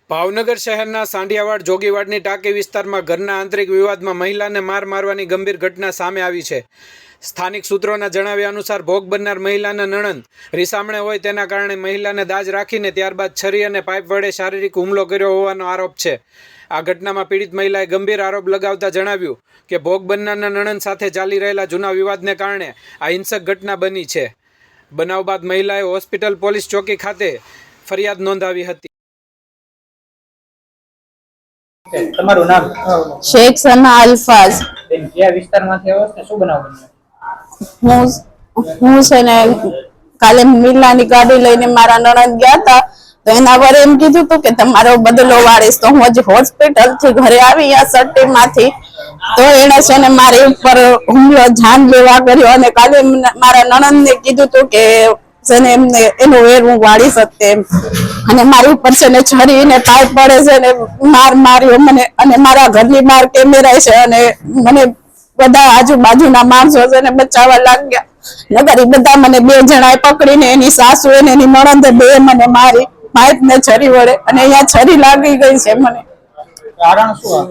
ભાવનગર શહેરના સાંઢિયાવાડ જોગીવાડની ટાંકી વિસ્તારમાં ઘરના આંતરિક વિવાદમાં મહિલાને માર મારવાની ગંભીર ઘટના સામે આવી છે। સ્થાનિક સૂત્રોના જણાવ્યા અનુસાર ભોગ બનનાર મહિલાના નણંદ રીસામણે હોય તેના કારણે મહિલાને દાજ રાખીને ત્યારબાદ છરી અને પાઇપ વડે શારીરિક હુમલો કર્યો હોવાનો આરોપ છે। આ ઘટનામાં પીડિત મહિલાએ ગંભીર આરોપ લગાવતા જણાવ્યું કે ભોગ બનનારના નણંદ સાથે ચાલી રહેલા જૂના વિવાદને કારણે આ હિંસક ઘટના બની છે। બનાવ બાદ મહિલાએ હોસ્પિટલ પોલીસ ચોકી ખાતે ફરિયાદ નોંધાવી હતી। તમારું નામ? शेख सना अल्फाज। કયા વિસ્તારમાંથી આવો છો? શું બનાવ બન્યો? હું છે ને કાલે મિલાની ગાડી લઈને મારા નણંદ ગયા હતા તો એના વરે એમ કીધું હતું કે તમારો બદલો વાળીશ। તો હું હજી હોસ્પિટલ થી ઘરે આવી આ સટ્ટી માંથી તો એને છે ને મારી ઉપર હુમલો જાન લેવા કર્યો અને કાલે મારા નણંદ ને કીધું હતું કે છે ને એમને એનો વેર હું વાળી શકતે એમ અને મારી ઉપર છે ને છરી ને પાઇપ પડે છે ને માર માર્યો મને અને મારા ઘરની બહાર કેમેરા છે અને મને બધા આજુબાજુના માણસો છે ને બચાવવા લાગ્યા નગર બધા મને બે જણાએ પકડીને એની સાસુ અને એની નણંદે બે મને મારી પાઇપ ને છરી વડે અને અહીંયા છરી લાગી ગઈ છે મને। કારણ શું?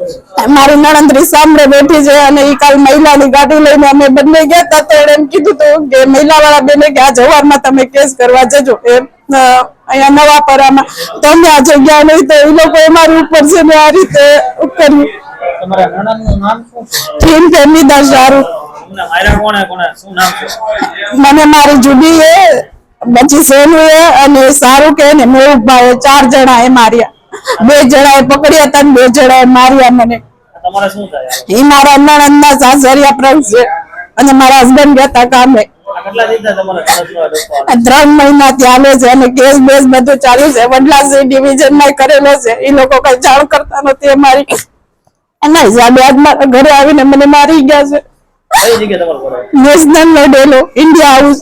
મારી નણંદ રીસામણે બેઠી છે અને ઈ કાલ મહિલાની ગાડી લઈને અમે બંને ગયા હતા તો એમ કીધું હતું કે મહિલા વાળા બેને કે આ જવારમાં તમે કેસ કરવા જજો એમ અહીંયા નવાપરામાં તમે આ જગ્યા નહીં તો એ લોકો અમારી ઉપર છે ને આ રીતે કર્યું। તમારા નણંદનું નામ શું છે? થીમ ફેમિદા શાહરૂખ। તમને માર્યા કોણે કોણે? શું નામ છે? મને મારી જુબી હે પછી સોનુ હે અને શાહરૂખ હે ને મેહુભાઈ 4 જણા એ માર્યા। 2 જણાએ પકડ્યા હતા ને 2 જણાએ માર્યા મને। તમારે શું થાય? એ મારા નણંદના સાસરિયા પ્રંગ છે અને મારા હસબન્ડ ગયા હતા કામે। કેટલા દિવસથી તમારે તરસવા ડોકવા? 3 મહિનાથી ચાલે છે અને કેસ બેસ બધું ચાલુ છે। વડલા ડિવિઝન માં કરેલો છે એ લોકો કઈ જાણ કરતા નથી અમારી અને હિસાબે આજ મારા ઘરે આવીને મને મારી ગયા છે। કઈ જગ્યાએ તમારું ઘર? નેશનલ નો ડેલો ઇન્ડિયા હાઉસ।